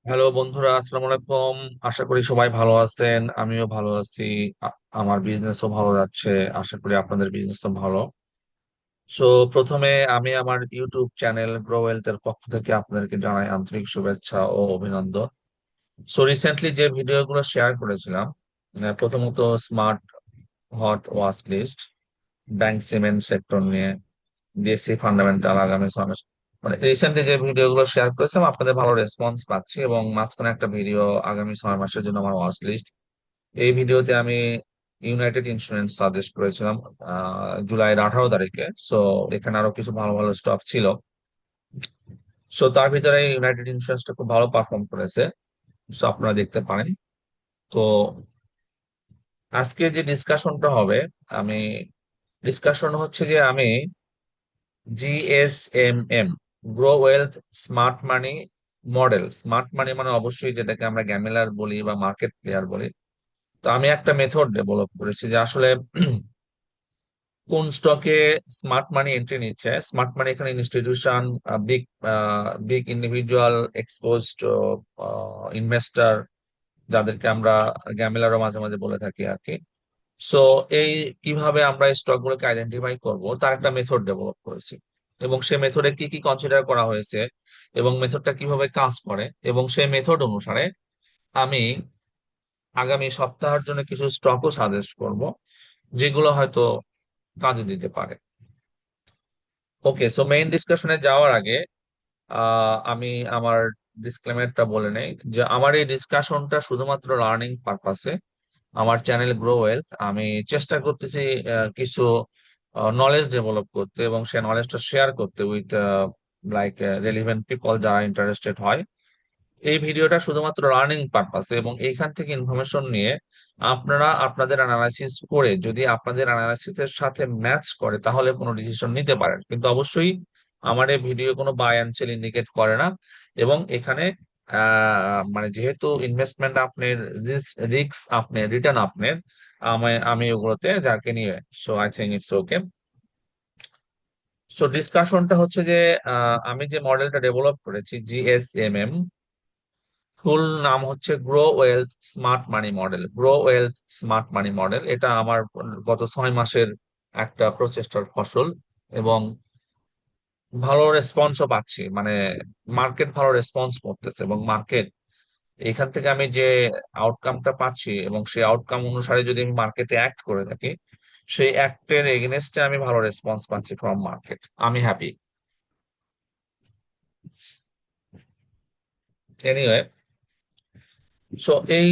Hello বন্ধুরা, আসসালামু আলাইকুম। আশা করি সবাই ভালো আছেন, আমিও ভালো আছি। আমার বিজনেসও ভালো যাচ্ছে। আশা করি আপনাদের বিজনেসও ভালো। সো প্রথমে আমি আমার ইউটিউব চ্যানেল গ্রো ওয়েলথ এর পক্ষ থেকে আপনাদেরকে জানাই আন্তরিক শুভেচ্ছা ও অভিনন্দন। সো রিসেন্টলি যে ভিডিওগুলো শেয়ার করেছিলাম, প্রথমত smart hot watch list, bank cement sector নিয়ে, ডিএসসি ফান্ডামেন্টাল আগামী 6 মাস, মানে রিসেন্টলি যে ভিডিওগুলো শেয়ার করেছিলাম আপনাদের ভালো রেসপন্স পাচ্ছি। এবং মাঝখানে একটা ভিডিও, আগামী 6 মাসের জন্য আমার ওয়াচ লিস্ট, এই ভিডিওতে আমি ইউনাইটেড ইন্স্যুরেন্স সাজেস্ট করেছিলাম জুলাইয়ের 18 তারিখে। সো এখানে আরো কিছু ভালো ভালো স্টক ছিল। সো তার ভিতরে ইউনাইটেড ইন্স্যুরেন্সটা খুব ভালো পারফর্ম করেছে। সো আপনারা দেখতে পারেন। তো আজকে যে ডিসকাশনটা হবে, আমি ডিসকাশন হচ্ছে যে আমি GSMM, grow wealth smart money model. Smart money মানে অবশ্যই যেটাকে আমরা গ্যামেলার বলি বা মার্কেট প্লেয়ার বলি। তো আমি একটা মেথড ডেভেলপ করেছি যে আসলে কোন স্টকে স্মার্ট মানি এন্ট্রি নিচ্ছে। স্মার্ট মানি এখানে institution, big big individual exposed investor, যাদেরকে আমরা গ্যামেলারও মাঝে মাঝে বলে থাকি আর কি। সো এই কিভাবে আমরা এই স্টক গুলোকে আইডেন্টিফাই করব তার একটা মেথড ডেভেলপ করেছি। এবং সেই মেথডে কি কি কনসিডার করা হয়েছে এবং মেথডটা কিভাবে কাজ করে, এবং সেই মেথড অনুসারে আমি আগামী সপ্তাহের জন্য কিছু স্টকও সাজেস্ট করব, যেগুলো হয়তো কাজে দিতে পারে। ওকে, সো মেইন ডিসকাশনে যাওয়ার আগে আমি আমার ডিসক্লেমারটা বলে নেই যে আমার এই ডিসকাশনটা শুধুমাত্র লার্নিং পারপাসে। আমার চ্যানেল গ্রো ওয়েলথ, আমি চেষ্টা করতেছি কিছু নলেজ ডেভেলপ করতে এবং সে নলেজটা শেয়ার করতে উইথ লাইক রেলিভেন্ট পিপল যারা ইন্টারেস্টেড হয়। এই ভিডিওটা শুধুমাত্র লার্নিং পারপাসে, এবং এইখান থেকে ইনফরমেশন নিয়ে আপনারা আপনাদের অ্যানালাইসিস করে, যদি আপনাদের অ্যানালাইসিসের সাথে ম্যাচ করে তাহলে কোনো ডিসিশন নিতে পারেন। কিন্তু অবশ্যই আমার এই ভিডিও কোনো বাই অ্যান্ড সেল ইন্ডিকেট করে না। এবং এখানে মানে যেহেতু ইনভেস্টমেন্ট আপনার, রিস্ক আপনার, রিটার্ন আপনার, আমি আমি ওগুলোতে যাকে নিয়ে। So I think it's okay. So ডিসকাশনটা হচ্ছে যে আমি যে মডেলটা ডেভেলপ করেছি জিএসএমএম, ফুল নাম হচ্ছে grow wealth smart money model. Grow wealth smart money model, এটা আমার গত 6 মাসের একটা প্রচেষ্টার ফসল। এবং ভালো রেসপন্সও পাচ্ছি, মানে মার্কেট ভালো রেসপন্স করতেছে, এবং মার্কেট এখান থেকে আমি যে আউটকামটা পাচ্ছি এবং সেই আউটকাম অনুসারে যদি আমি মার্কেটে অ্যাক্ট করে থাকি, সেই অ্যাক্টের এগেনস্টে আমি ভালো রেসপন্স পাচ্ছি ফ্রম মার্কেট। আমি হ্যাপি। এনিওয়ে, সো এই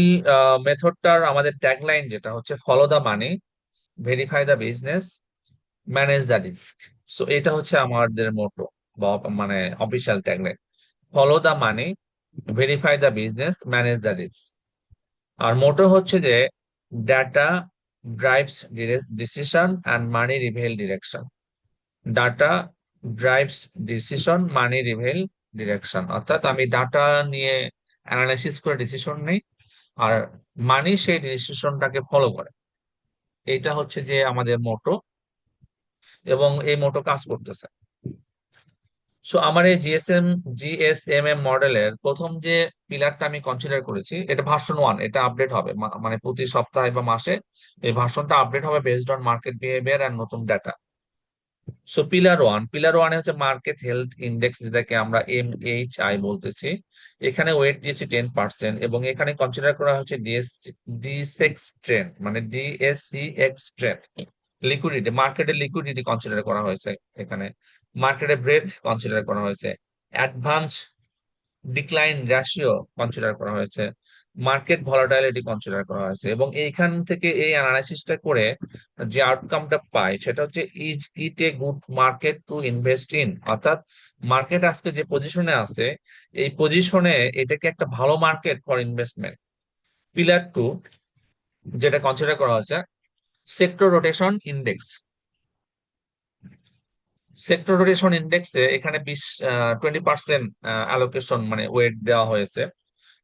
মেথডটার আমাদের ট্যাগলাইন যেটা হচ্ছে follow the money, verify the business, manage the risk. So এটা হচ্ছে আমাদের মোটো বা মানে official tagline. Follow the money, verify the business, manage the risk. আর মোটো হচ্ছে যে data drives decision and money reveal direction. Data drives decision, money reveal direction, অর্থাৎ আমি ডাটা নিয়ে অ্যানালাইসিস করে ডিসিশন নেই, আর মানি সেই ডিসিশনটাকে ফলো করে। এটা হচ্ছে যে আমাদের মোটো, এবং এই মোটো কাজ করতেছে। সো আমার এই জিএসএমএম মডেলের প্রথম যে পিলারটা আমি কনসিডার করেছি, এটা ভার্সন 1, এটা আপডেট হবে মানে প্রতি সপ্তাহে বা মাসে এই ভার্সনটা আপডেট হবে বেসড অন মার্কেট বিহেভিয়ার আর নতুন ডাটা। সো পিলার ওয়ানে হচ্ছে মার্কেট হেলথ ইন্ডেক্স, যেটাকে আমরা MHI বলতেছি। এখানে ওয়েট দিয়েছি 10%, এবং এখানে কনসিডার করা হচ্ছে ডিএসএক্স ট্রেন্ড, মানে ডিএসইএক্স ট্রেন্ড। লিকুইডিটি, মার্কেটের লিকুইডিটি কনসিডার করা হয়েছে এখানে। মার্কেটের ব্রেথ কনসিডার করা হয়েছে। অ্যাডভান্স ডিক্লাইন রেশিও কনসিডার করা হয়েছে। মার্কেট ভলাটাইলিটি কনসিডার করা হয়েছে। এবং এইখান থেকে এই অ্যানালাইসিসটা করে যে আউটকামটা পাই সেটা হচ্ছে is it a good market to invest in, অর্থাৎ মার্কেট আজকে যে পজিশনে আছে, এই পজিশনে এটা কি একটা ভালো মার্কেট ফর ইনভেস্টমেন্ট। পিলার 2 যেটা কনসিডার করা হয়েছে, sector rotation index. Sector rotation ইন্ডেক্সে এখানে 20% অ্যালোকেশন মানে ওয়েট দেওয়া হয়েছে।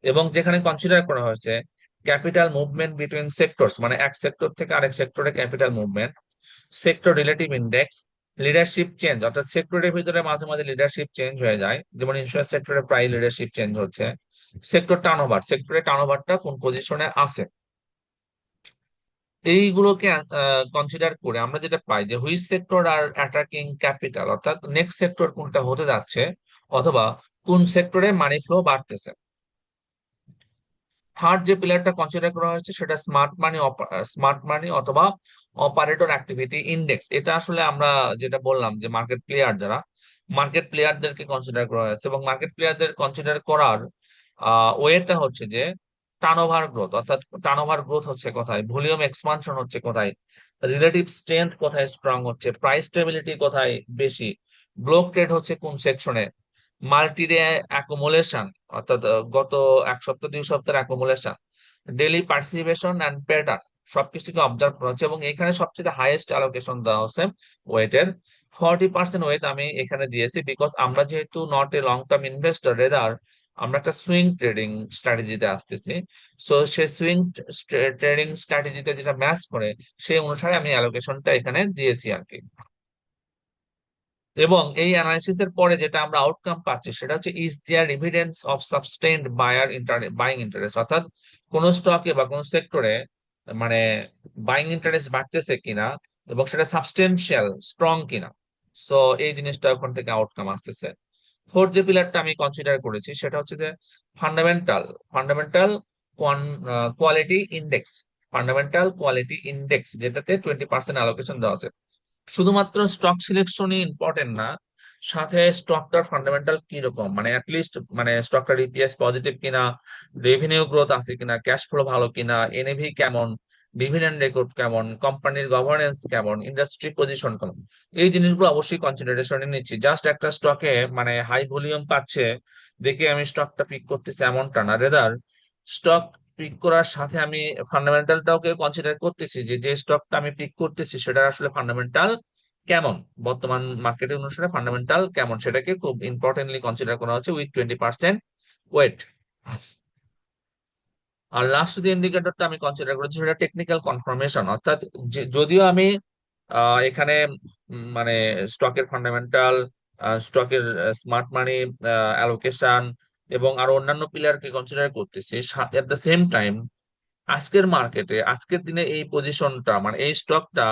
এবং যেখানে কনসিডার করা হয়েছে ক্যাপিটাল মুভমেন্ট বিটুইন সেক্টরস, মানে এক সেক্টর থেকে আরেক সেক্টরে capital movement, sector relative index, leadership change, অর্থাৎ সেক্টরের ভিতরে মাঝে মাঝে লিডারশিপ চেঞ্জ হয়ে যায়, যেমন ইন্স্যুরেন্স সেক্টরে প্রায় লিডারশিপ চেঞ্জ হচ্ছে। সেক্টরের টার্নওভারটা কোন পজিশনে আছে, এইগুলোকে কনসিডার করে আমরা যেটা পাই যে which sector are attracting capital, অর্থাৎ নেক্সট সেক্টর কোনটা হতে যাচ্ছে, অথবা কোন সেক্টরে মানি ফ্লো বাড়তেছে। থার্ড যে পিলারটা কনসিডার করা হয়েছে সেটা স্মার্ট মানি অথবা অপারেটর অ্যাক্টিভিটি ইন্ডেক্স। এটা আসলে আমরা যেটা বললাম যে মার্কেট প্লেয়ারদেরকে কনসিডার করা হয়েছে, এবং মার্কেট প্লেয়ারদের কনসিডার করার ওয়েটা হচ্ছে যে টার্নওভার গ্রোথ, অর্থাৎ টার্নওভার গ্রোথ হচ্ছে কোথায়, ভলিউম এক্সপানশন হচ্ছে কোথায়, রিলেটিভ স্ট্রেংথ কোথায় স্ট্রং হচ্ছে, প্রাইস স্টেবিলিটি কোথায় বেশি, ব্লক ট্রেড হচ্ছে কোন সেকশনে, মাল্টি ডে অ্যাকুমুলেশন, অর্থাৎ গত 1 সপ্তাহ 2 সপ্তাহের accumulation, daily participation and pattern, সবকিছুকে অবজার্ভ করা হচ্ছে। এবং এখানে সবচেয়ে হাইয়েস্ট অ্যালোকেশন দেওয়া হচ্ছে ওয়েটের, 40% ওয়েট আমি এখানে দিয়েছি, বিকজ আমরা যেহেতু not a long term investor, rather আমরা একটা সুইং ট্রেডিং স্ট্র্যাটেজিতে আসতেছি। সো সে সুইং ট্রেডিং স্ট্র্যাটেজিতে যেটা ম্যাচ করে সেই অনুসারে আমি অ্যালোকেশনটা এখানে দিয়েছি আর কি। এবং এই অ্যানালিসিস এর পরে যেটা আমরা আউটকাম পাচ্ছি সেটা হচ্ছে is there evidence of sustained buying interest, অর্থাৎ কোন স্টকে বা কোন সেক্টরে মানে বাইং ইন্টারেস্ট বাড়তেছে কিনা, এবং সেটা সাবস্টেনশিয়াল স্ট্রং কিনা। সো এই জিনিসটা ওখান থেকে আউটকাম আসতেছে। ফোর্থ যে পিলারটা আমি কনসিডার করেছি সেটা হচ্ছে যে fundamental fundamental quality index fundamental quality index, যেটাতে 20% অ্যালোকেশন দেওয়া আছে। শুধুমাত্র স্টক সিলেকশনই ইম্পর্টেন্ট না, সাথে স্টকটার ফান্ডামেন্টাল কি রকম, মানে অ্যাটলিস্ট মানে স্টকটার ইপিএস পজিটিভ কিনা, রেভিনিউ গ্রোথ আছে কিনা, ক্যাশ ফ্লো ভালো কিনা, এনএভি কেমন, ডিভিডেন্ড রেকর্ড কেমন, কোম্পানির গভর্নেন্স কেমন, ইন্ডাস্ট্রি পজিশন কেমন, এই জিনিসগুলো অবশ্যই কনসিডারেশনে নিচ্ছি। জাস্ট একটা স্টকে মানে হাই ভলিউম পাচ্ছে দেখে আমি স্টকটা পিক করতেছি এমনটা না, রেদার স্টক পিক করার সাথে আমি ফান্ডামেন্টালটাকে কনসিডার করতেছি, যে যে স্টকটা আমি পিক করতেছি সেটা আসলে ফান্ডামেন্টাল কেমন, বর্তমান মার্কেট অনুসারে ফান্ডামেন্টাল কেমন, সেটাকে খুব ইম্পর্টেন্টলি কনসিডার করা হচ্ছে উইথ 20% ওয়েট। আর লাস্ট যে ইন্ডিকেটরটা আমি কনসিডার করেছি সেটা টেকনিক্যাল কনফার্মেশন, অর্থাৎ যদিও আমি এখানে মানে স্টকের ফান্ডামেন্টাল, স্টকের স্মার্ট মানি অ্যালোকেশন এবং আরো অন্যান্য পিলারকে কনসিডার করতেছি, এট দ্য সেম টাইম আজকের দিনে এই পজিশনটা মানে এই স্টকটা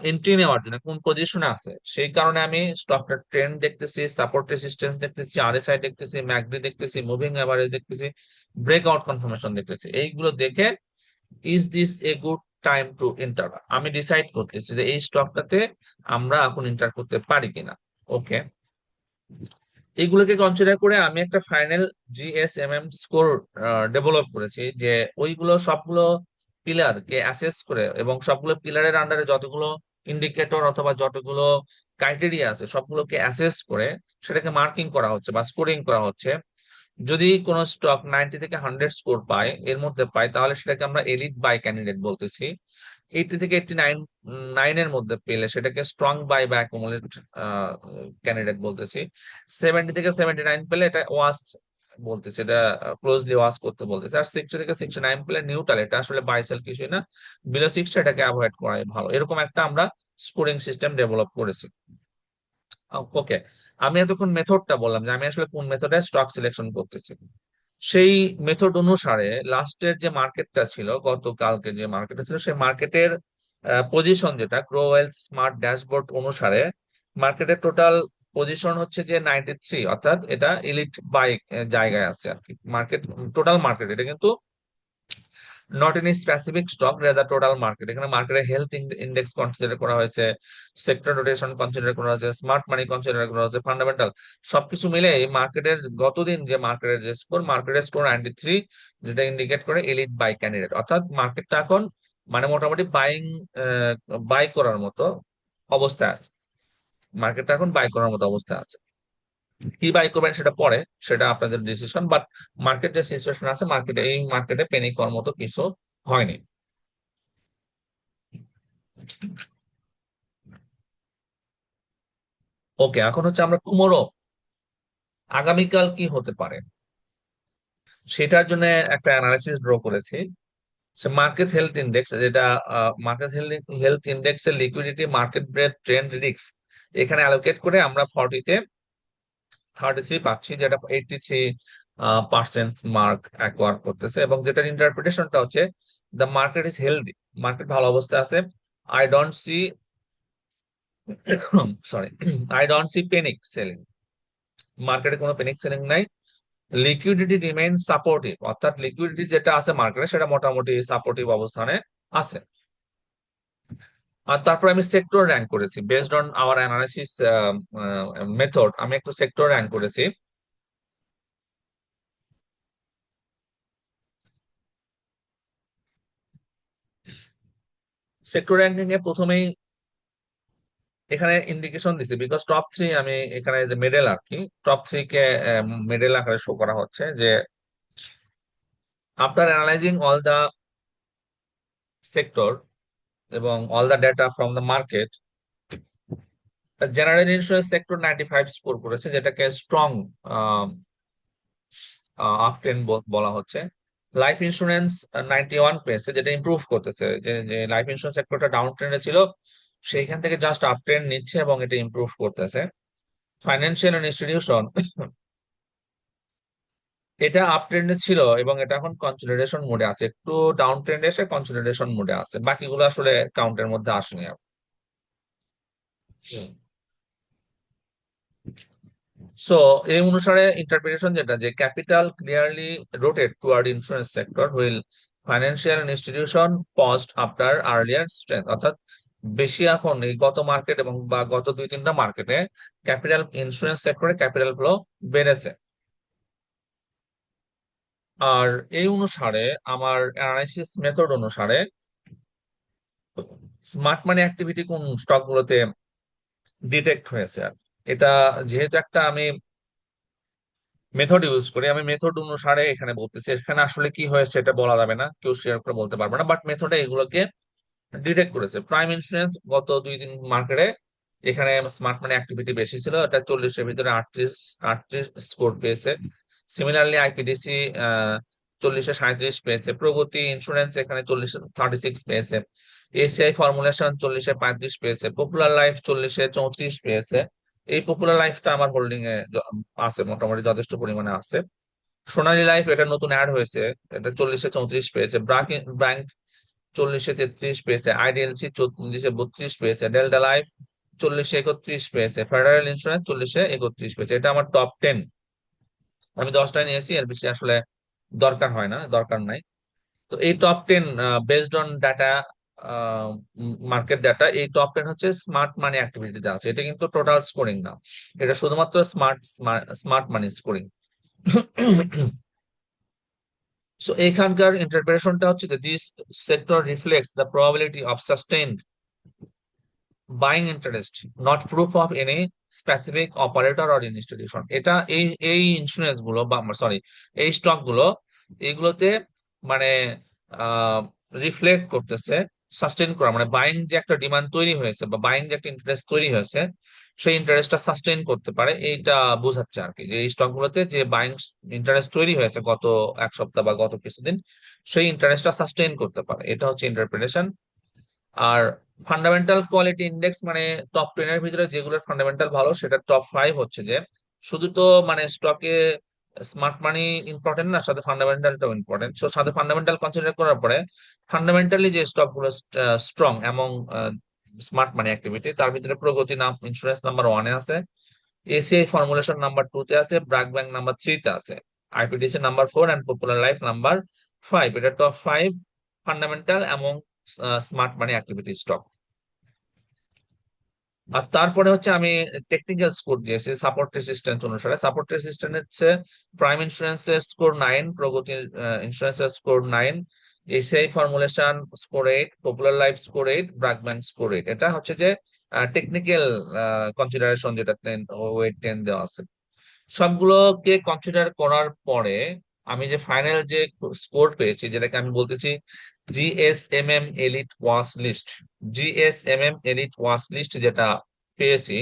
এন্ট্রি নেওয়ার জন্য কোন পজিশনে আছে, সেই কারণে আমি স্টকটা ট্রেন্ড দেখতেছি, সাপোর্ট রেসিস্টেন্স দেখতেছি, আরএসআই দেখতেছি, ম্যাকডি দেখতেছি, মুভিং অ্যাভারেজ দেখতেছি, ব্রেকআউট কনফার্মেশন দেখতেছি। এইগুলো দেখে is this a good time to enter, আমি ডিসাইড করতেছি যে এই স্টকটাতে আমরা এখন এন্টার করতে পারি কিনা। ওকে, এগুলোকে কনসিডার করে আমি একটা ফাইনাল জিএসএমএম স্কোর ডেভেলপ করেছি, যে ওইগুলো সবগুলো পিলারকে অ্যাসেস করে এবং সবগুলো পিলারের আন্ডারে যতগুলো ইন্ডিকেটর অথবা যতগুলো ক্রাইটেরিয়া আছে সবগুলোকে অ্যাসেস করে সেটাকে মার্কিং করা হচ্ছে বা স্কোরিং করা হচ্ছে। যদি কোনো স্টক 90 থেকে 100 স্কোর পায়, এর মধ্যে পায়, তাহলে সেটাকে আমরা এলিট বাই ক্যান্ডিডেট বলতেছি। 80 থেকে 89 এর মধ্যে পেলে সেটাকে স্ট্রং বাই বা অ্যাকুমুলেট ক্যান্ডিডেট বলতেছি। 70 থেকে 79 পেলে এটা ওয়াচ বলতেছে, এটা ক্লোজলি ওয়াচ করতে বলতেছে। আর 60 থেকে 69 পেলে নিউট্রাল, এটা আসলে বাই সেল কিছুই না, বিলো 60 এটাকে অ্যাভয়েড করাই ভালো। এরকম একটা আমরা স্কোরিং সিস্টেম ডেভেলপ করেছি। ওকে, আমি এতক্ষণ মেথডটা বললাম যে আমি আসলে কোন মেথডে স্টক সিলেকশন করতেছি। সেই মেথড অনুসারে লাস্টের যে মার্কেটটা ছিল, গতকালকে যে মার্কেটটা ছিল, সেই মার্কেটের পজিশন যেটা গ্রো ওয়েলথ স্মার্ট ড্যাশবোর্ড অনুসারে মার্কেটের টোটাল পজিশন হচ্ছে যে 93, অর্থাৎ এটা ইলিট বাই জায়গায় আছে আর কি। টোটাল মার্কেট এটা কিন্তু not in specific stock, rather total market. এখানে মার্কেটের হেলথ ইন্ডেক্স কনসিডার করা হয়েছে, সেক্টর রোটেশন কনসিডার করা হয়েছে, স্মার্ট মানি কনসিডার করা হয়েছে, ফান্ডামেন্টাল, সবকিছু মিলে এই মার্কেটের গতদিন যে মার্কেটের স্কোর 93, যেটা ইন্ডিকেট করে এলিট বাই ক্যান্ডিডেট, অর্থাৎ মার্কেটটা এখন মানে মোটামুটি বাই করার মতো অবস্থায় আছে। মার্কেটটা এখন বাই করার মতো অবস্থায় আছে। কি বাই করবেন সেটা পরে, সেটা আপনাদের ডিসিশন, বাট মার্কেট যে সিচুয়েশন আছে, এই মার্কেটে পেনিক করার মতো কিছু হয়নি। ওকে, এখন হচ্ছে আমরা টুমোরো, আগামীকাল কি হতে পারে সেটার জন্য একটা অ্যানালাইসিস ড্র করেছি। সে মার্কেট হেলথ ইন্ডেক্স, যেটা মার্কেট হেলথ ইন্ডেক্সের liquidity, market breadth, trend risk এখানে অ্যালোকেট করে আমরা 40 তে 33 পাচ্ছি, যেটা পার্সেন্ট মার্ক অ্যাকোয়ার করতেছে, এবং যেটার ইন্টারপ্রিটেশনটা হচ্ছে the market is healthy, market ভালো অবস্থায় আছে। I don't see sorry I don't see panic selling, মার্কেটে কোনো পেনিক সেলিং নাই। লিকুইডিটি রিমেইন সাপোর্টিভ, অর্থাৎ লিকুইডিটি যেটা আছে মার্কেটে সেটা মোটামুটি সাপোর্টিভ অবস্থানে আছে। আর তারপর আমি সেক্টর র্যাঙ্ক করেছি based on our analysis method, আমি একটু সেক্টর র্যাঙ্ক করেছি। সেক্টর র্যাঙ্কিং এ প্রথমেই এখানে ইন্ডিকেশন দিছি, বিকজ টপ থ্রি আমি এখানে যে মেডেল আর কি, টপ থ্রি কে মেডেল আকারে শো করা হচ্ছে যে after analysing all the sector এবং all the data from the market, general insurance sector 95 score করেছে, যেটাকে স্ট্রং আপ টেন বলা হচ্ছে। লাইফ ইন্স্যুরেন্স 91 পেয়েছে, যেটা ইমপ্রুভ করতেছে, যে যে লাইফ ইন্স্যুরেন্স সেক্টরটা ডাউন ট্রেন্ডে ছিল সেইখান থেকে জাস্ট আপ ট্রেন্ড নিচ্ছে এবং এটা ইমপ্রুভ করতেছে। ফাইন্যান্সিয়াল ইনস্টিটিউশন এটা আপ ট্রেন্ডে ছিল এবং এটা এখন কনসলিডেশন মোডে আছে, একটু ডাউন ট্রেন্ডে এসে কনসলিডেশন মোডে আছে, বাকিগুলো আসলে কাউন্টের মধ্যে আসেনি আর। সো এই অনুসারে ইন্টারপ্রিটেশন যেটা, যে capital clearly rotate toward insurance sector wheel financial institution paused after earlier strength, অর্থাৎ বেশি এখন এই গত মার্কেট এবং বা গত দুই তিনটা মার্কেটে ক্যাপিটাল ইন্স্যুরেন্স সেক্টরে ক্যাপিটাল ফ্লো বেড়েছে। আর এই অনুসারে আমার অ্যানালাইসিস মেথড অনুসারে স্মার্ট মানি অ্যাক্টিভিটি কোন স্টক গুলোতে ডিটেক্ট হয়েছে আর, এটা যেহেতু একটা আমি মেথড ইউজ করি, আমি মেথড অনুসারে এখানে বলতেছি, এখানে আসলে কি হয়েছে এটা বলা যাবে না, কেউ শেয়ার করে বলতে পারবে না, বাট মেথডে এগুলোকে ডিটেক্ট করেছে। প্রাইম ইন্স্যুরেন্স গত দুই দিন মার্কেটে এখানে স্মার্ট মানি অ্যাক্টিভিটি বেশি ছিল, এটা 40-এর ভিতরে 38 38 স্কোর পেয়েছে। সিমিলারলি আইপিডিসি 40-এ 37 পেয়েছে। প্রগতি ইন্স্যুরেন্স এখানে 40-এ 36 পেয়েছে। এসিআই ফর্মুলেশন 40-এ 35 পেয়েছে। পপুলার লাইফ 40-এ 34 পেয়েছে। এই পপুলার লাইফটা আমার হোল্ডিং এ আছে, মোটামুটি যথেষ্ট পরিমাণে আছে। সোনালী লাইফ এটা নতুন অ্যাড হয়েছে, এটা 40-এ 34 পেয়েছে। ব্যাংক 40-এ 33 পেয়েছে। আইডিএলসি 40-এ 32 পেয়েছে। ডেল্টা লাইফ 40-এ 31 পেয়েছে। ফেডারেল ইন্স্যুরেন্স 40-এ 31 পেয়েছে। এটা আমার টপ 10, আমি 10টায় নিয়েছি, এর বেশি আসলে দরকার হয় না, দরকার নাই। তো এই top 10 based on data, market data, এই টপ 10 হচ্ছে স্মার্ট মানি অ্যাক্টিভিটিতে আছে, এটা কিন্তু টোটাল স্কোরিং না, এটা শুধুমাত্র স্মার্ট স্মার্ট মানি স্কোরিং। সো এখানকার ইন্টারপ্রিটেশনটা হচ্ছে যে this sector reflects the probability of sustained buying interest, not proof of any specific operator or institution. এটা এই এই ইন্স্যুরেন্স গুলো বা সরি এই স্টক গুলো, এগুলোতে মানে রিফ্লেক্ট করতেছে সাস্টেন করা, মানে বাইং যে একটা ডিমান্ড তৈরি হয়েছে বা বাইং যে একটা ইন্টারেস্ট তৈরি হয়েছে, সেই ইন্টারেস্টটা সাস্টেন করতে পারে, এইটা বোঝাচ্ছে আর কি, যে এই স্টক গুলোতে যে বাইং ইন্টারেস্ট তৈরি হয়েছে গত এক সপ্তাহ বা গত কিছুদিন, সেই ইন্টারেস্টটা সাস্টেন করতে পারে, এটা হচ্ছে ইন্টারপ্রিটেশন। আর ফান্ডামেন্টাল কোয়ালিটি ইন্ডেক্স মানে টপ 10 এর ভিতরে যেগুলোর ফান্ডামেন্টাল ভালো, সেটা টপ 5 হচ্ছে যে শুধু তো মানে স্টকে স্মার্ট মানি ইম্পর্টেন্ট না, সাথে ফান্ডামেন্টালটাও ইম্পর্টেন্ট। সো সাথে ফান্ডামেন্টাল কনসিডার করার পরে ফান্ডামেন্টালি যে স্টক গুলো স্ট্রং এবং স্মার্ট মানি অ্যাক্টিভিটি, তার ভিতরে প্রগতি নাম ইন্স্যুরেন্স নাম্বার 1-এ আছে, এসিআই ফর্মুলেশন নাম্বার 2-তে আছে, ব্র্যাক ব্যাংক নাম্বার 3-তে আছে, IPDC number 4 and Popular Life number 5। এটা টপ 5 ফান্ডামেন্টাল এবং স্মার্ট মানি অ্যাক্টিভিটি স্টক। আর তারপরে হচ্ছে আমি টেকনিক্যাল স্কোর দিয়েছি সাপোর্ট রেসিস্ট্যান্স অনুসারে। সাপোর্ট রেসিস্ট্যান্স হচ্ছে প্রাইম ইন্স্যুরেন্সের স্কোর 9, প্রগতি ইন্স্যুরেন্সের score 9, ACI formulation score 8, Popular Life score 8, BRAC bank score 8। এটা হচ্ছে যে টেকনিক্যাল কনসিডারেশন, যেটা ওয়েট 10 দেওয়া আছে। সবগুলোকে কনসিডার করার পরে আমি যে ফাইনাল যে স্কোর পেয়েছি, যেটাকে আমি বলতেছি GSMM elite watch list, GSMM elite watch list যেটা পেয়েছি,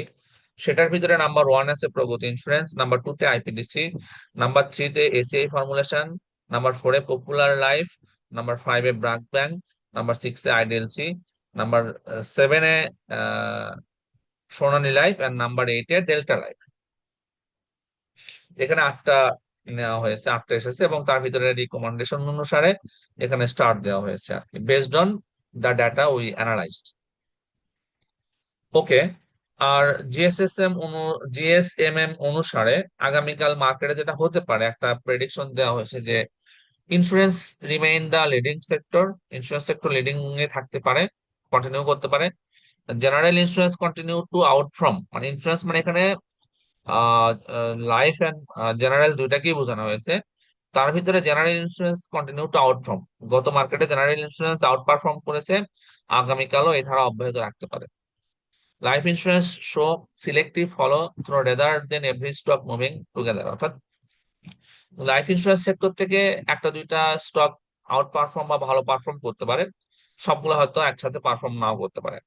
সেটার ভিতরে নাম্বার 1 আছে প্রগতি ইন্স্যুরেন্স, নাম্বার 2-তে আইপিডিসি, নাম্বার 3-তে এসিআই ফর্মুলেশন, নাম্বার 4-এ পপুলার লাইফ, নাম্বার 5-এ ব্র্যাক ব্যাংক, নাম্বার 6-এ আইডিএলসি, নাম্বার 7-এ সোনালী লাইফ, এন্ড নাম্বার 8-এ ডেল্টা লাইফ। এখানে 8টা নেওয়া হয়েছে, 8টা এসেছে, এবং তার ভিতরে রিকমেন্ডেশন অনুসারে এখানে স্টার্ট দেওয়া হয়েছে আর কি, based on the data we analysed. Okay. আর জিএসএসএম জিএসএমএম অনুসারে আগামীকাল মার্কেটে যেটা হতে পারে, একটা প্রেডিকশন দেওয়া হয়েছে যে insurance remain the leading sector, insurance sector leading এ থাকতে পারে, কন্টিনিউ করতে পারে। General insurance continue to out from, মানে ইন্স্যুরেন্স মানে এখানে লাইফ এন্ড জেনারেল দুইটাকেই বোঝানো হয়েছে। তার ভিতরে general insurance continue to out from, গত মার্কেটে জেনারেল ইন্স্যুরেন্স আউট পারফর্ম করেছে, আগামীকালও এই ধারা অব্যাহত রাখতে পারে। Life insurance show selective follow through rather than every stock moving together, অর্থাৎ লাইফ ইন্স্যুরেন্স সেক্টর থেকে একটা দুইটা স্টক আউট পারফর্ম বা ভালো পারফর্ম করতে পারে, সবগুলো হয়তো একসাথে পারফর্ম নাও করতে পারে।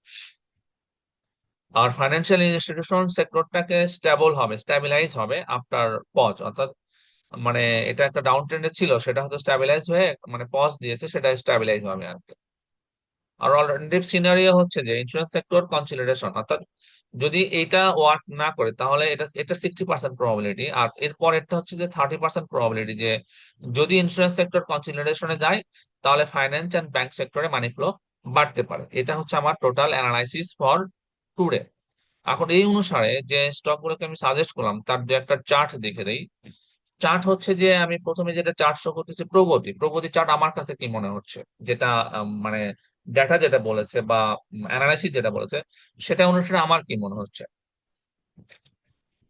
আর ফাইন্যান্সিয়াল ইনস্টিটিউশন সেক্টরটাকে স্টেবল হবে, স্টেবিলাইজ হবে আফটার পজ, অর্থাৎ মানে এটা একটা ডাউন ট্রেন্ডে ছিল, সেটা হয়তো স্টেবিলাইজ হয়ে মানে পজ দিয়েছে, সেটা স্টেবিলাইজ হবে আর কি। আর অল্টারনেটিভ সিনারিও হচ্ছে যে ইন্স্যুরেন্স সেক্টর কনসলিডেশন, অর্থাৎ যদি এটা ওয়ার্ক না করে তাহলে এটা এটা 60% প্রবাবিলিটি, আর এর পরেরটা হচ্ছে যে 30% প্রবাবিলিটি যে যদি ইন্স্যুরেন্স সেক্টর কনসলিডেশনে যায় তাহলে ফাইন্যান্স অ্যান্ড ব্যাংক সেক্টরে মানি ফ্লো বাড়তে পারে। এটা হচ্ছে আমার টোটাল অ্যানালাইসিস ফর টুডে। এখন এই অনুসারে যে স্টক গুলোকে আমি সাজেস্ট করলাম তার দু একটা চার্ট দেখে দেই। চার্ট হচ্ছে যে আমি প্রথমে যেটা চার্ট শো করতেছি, প্রগতি প্রগতি চার্ট আমার কাছে কি মনে হচ্ছে, যেটা মানে ডেটা যেটা বলেছে বা অ্যানালাইসিস যেটা বলেছে সেটা অনুসারে আমার কি মনে হচ্ছে।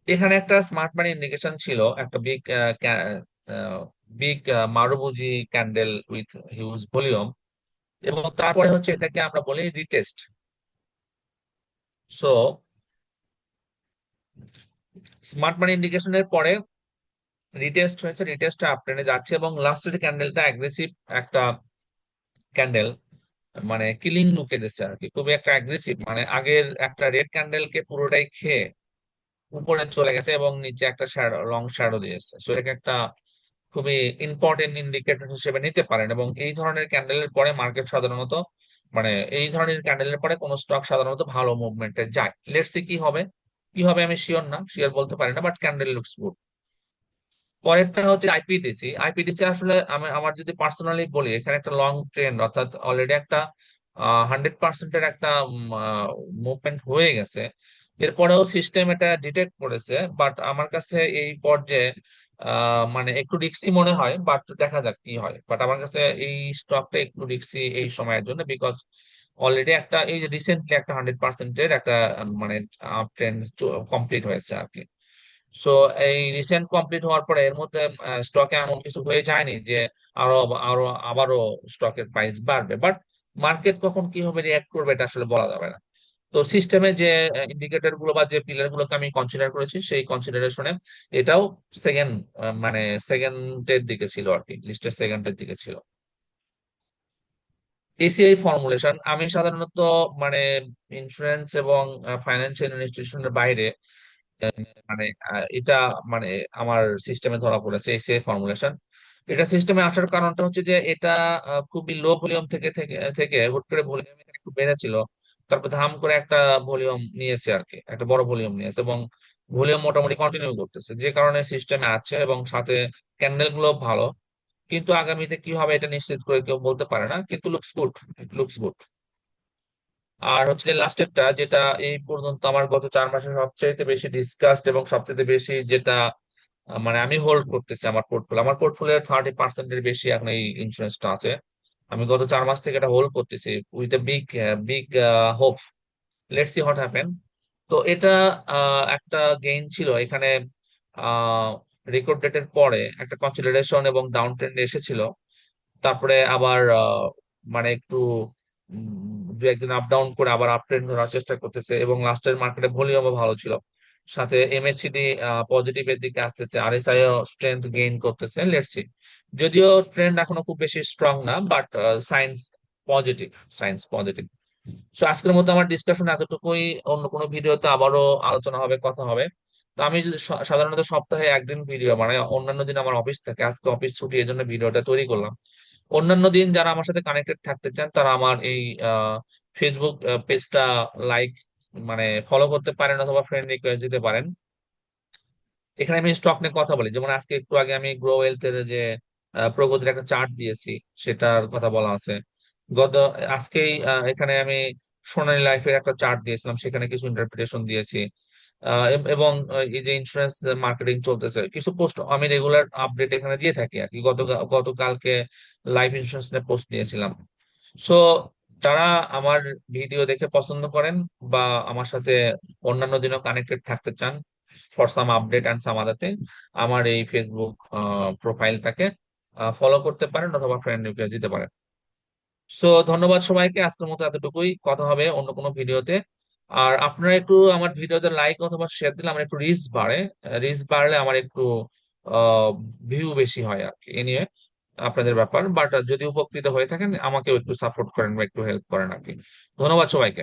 এখানে একটা স্মার্ট মানি ইন্ডিকেশন ছিল, একটা big big marubozu candle with huge volume, এবং তারপরে হচ্ছে এটাকে আমরা বলি রিটেস্ট। সো স্মার্ট মানি ইন্ডিকেশনের পরে রিটেস্ট হয়েছে, রিটেস্টটা আপ ট্রেন্ডে যাচ্ছে, এবং লাস্টের ক্যান্ডেলটা অ্যাগ্রেসিভ একটা ক্যান্ডেল, মানে কিলিং লুকে দিচ্ছে আর কি, খুবই একটা অ্যাগ্রেসিভ, মানে আগের একটা রেড ক্যান্ডেলকে পুরোটাই খেয়ে উপরে চলে গেছে এবং নিচে একটা শ্যাডো, লং শ্যাডো দিয়েছে। সো এটাকে একটা খুবই ইম্পর্টেন্ট ইন্ডিকেটর হিসেবে নিতে পারেন, এবং এই ধরনের ক্যান্ডেলের পরে মার্কেট সাধারণত মানে এই ধরনের ক্যান্ডেলের পরে কোনো স্টক সাধারণত ভালো মুভমেন্টে যায়। লেটস সি কি হবে, কি হবে আমি শিওর না, শিওর বলতে পারি না, বাট ক্যান্ডেল লুকস গুড। পরেরটা হচ্ছে আইপিডিসি। আইপিডিসি আসলে আমি আমার যদি পার্সোনালি বলি, এখানে একটা লং ট্রেন্ড, অর্থাৎ অলরেডি একটা 100%-এর একটা মুভমেন্ট হয়ে গেছে, এরপরেও সিস্টেম এটা ডিটেক্ট করেছে, বাট আমার কাছে এই পর্যায়ে মানে একটু রিস্কি মনে হয়, বাট দেখা যাক কি হয়। বাট আমার কাছে এই স্টকটা একটু রিস্কি এই সময়ের জন্য, বিকজ অলরেডি একটা এই যে রিসেন্টলি একটা 100%-এর একটা মানে আপ ট্রেন্ড কমপ্লিট হয়েছে আর কি। সো এই রিসেন্ট কমপ্লিট হওয়ার পরে এর মধ্যে স্টকে এমন কিছু হয়ে যায়নি যে আরো আরো আবারও স্টকের প্রাইস বাড়বে, বাট মার্কেট কখন কিভাবে রিয়াক্ট করবে এটা আসলে বলা যাবে না। তো সিস্টেমে যে ইন্ডিকেটর গুলো বা যে পিলার গুলোকে আমি কনসিডার করেছি সেই কনসিডারেশনে এটাও সেকেন্ড, মানে সেকেন্ডের দিকে ছিল আর কি, লিস্টের সেকেন্ডের দিকে ছিল। এসিআই ফর্মুলেশন আমি সাধারণত মানে ইন্স্যুরেন্স এবং ফাইন্যান্সিয়াল ইনস্টিটিউশনের বাইরে মানে এটা মানে আমার সিস্টেমে ধরা পড়েছে এসিআই ফর্মুলেশন। এটা সিস্টেমে আসার কারণটা হচ্ছে যে এটা খুবই লো ভলিউম থেকে থেকে থেকে হুট করে ভলিউম একটু বেড়েছিল, তারপর ধাম করে একটা ভলিউম নিয়েছে আর কি, একটা বড় ভলিউম নিয়েছে, এবং ভলিউম মোটামুটি কন্টিনিউ করতেছে, যে কারণে সিস্টেমে আছে, এবং সাথে ক্যান্ডেল গুলো ভালো। কিন্তু আগামীতে কি হবে এটা নিশ্চিত করে কেউ বলতে পারে না, কিন্তু looks good, it looks good. আর হচ্ছে লাস্টেরটা যেটা এই পর্যন্ত আমার গত 4 মাসে সবচেয়ে বেশি ডিসকাসড এবং সবচেয়ে বেশি যেটা মানে আমি হোল্ড করতেছি আমার পোর্টফোলিওর 30%-এর বেশি এখন এই ইন্স্যুরেন্সটা আছে। আমি গত 4 মাস থেকে এটা হোল্ড করতেছি with a big big hope. Let's see what happen. তো এটা একটা গেইন ছিল এখানে, রেকর্ড ডেটের পরে একটা কনসিডারেশন এবং ডাউন ট্রেন্ড এসেছিল, তারপরে আবার মানে একটু দু একদিন আপ ডাউন করে আবার আপ ট্রেন্ড ধরার চেষ্টা করতেছে, এবং লাস্টের মার্কেটে ভলিউমও ভালো ছিল। সাথে এমএসসিডি পজিটিভের দিকে আসতেছে, আরএসআই ও স্ট্রেংথ গেইন করতেছে। লেটস সি, যদিও ট্রেন্ড এখনো খুব বেশি স্ট্রং না, but science positive, science positive. So আজকের মতো আমার ডিসকাশন এতটুকুই। অন্য কোনো ভিডিওতে আবারও আলোচনা হবে, কথা হবে। তো আমি যদি সাধারণত সপ্তাহে একদিন ভিডিও, মানে অন্যান্য দিন আমার অফিস থাকে, আজকে অফিস ছুটি, এই জন্য ভিডিওটা তৈরি করলাম। অন্যান্য দিন যারা আমার সাথে কানেক্টেড থাকতে চান তারা আমার এই ফেসবুক পেজটা লাইক মানে ফলো করতে পারেন, অথবা ফ্রেন্ড রিকোয়েস্ট দিতে পারেন। এখানে আমি স্টক নিয়ে কথা বলি, যেমন আজকে একটু আগে আমি গ্রো ওয়েলথের যে প্রগতির একটা চার্ট দিয়েছি, সেটার কথা বলা আছে। গত আজকেই এখানে আমি সোনালী লাইফের একটা চার্ট দিয়েছিলাম, সেখানে কিছু ইন্টারপ্রিটেশন দিয়েছি। এবং এই যে ইন্স্যুরেন্স মার্কেটিং চলতেছে, কিছু পোস্ট আমি রেগুলার আপডেট এখানে দিয়ে থাকি আর কি। গতকালকে লাইফ ইন্স্যুরেন্স নিয়ে পোস্ট দিয়েছিলাম। সো যারা আমার ভিডিও দেখে পছন্দ করেন বা আমার সাথে অন্যান্য দিনও কানেক্টেড থাকতে চান for some update and some other thing, আমার এই ফেসবুক প্রোফাইলটাকে ফলো করতে পারেন অথবা ফ্রেন্ড রিকোয়েস্ট দিতে পারেন। সো ধন্যবাদ সবাইকে, আজকের মতো এতটুকুই, কথা হবে অন্য কোনো ভিডিওতে। আর আপনারা একটু আমার ভিডিওতে লাইক অথবা শেয়ার দিলে আমার একটু রিচ বাড়ে। রিচ বাড়লে আমার একটু ভিউ বেশি হয় আর কি। এনিওয়ে, আপনাদের ব্যাপার, বাট যদি উপকৃত হয়ে থাকেন আমাকেও একটু সাপোর্ট করেন বা একটু হেল্প করেন আর কি। ধন্যবাদ সবাইকে।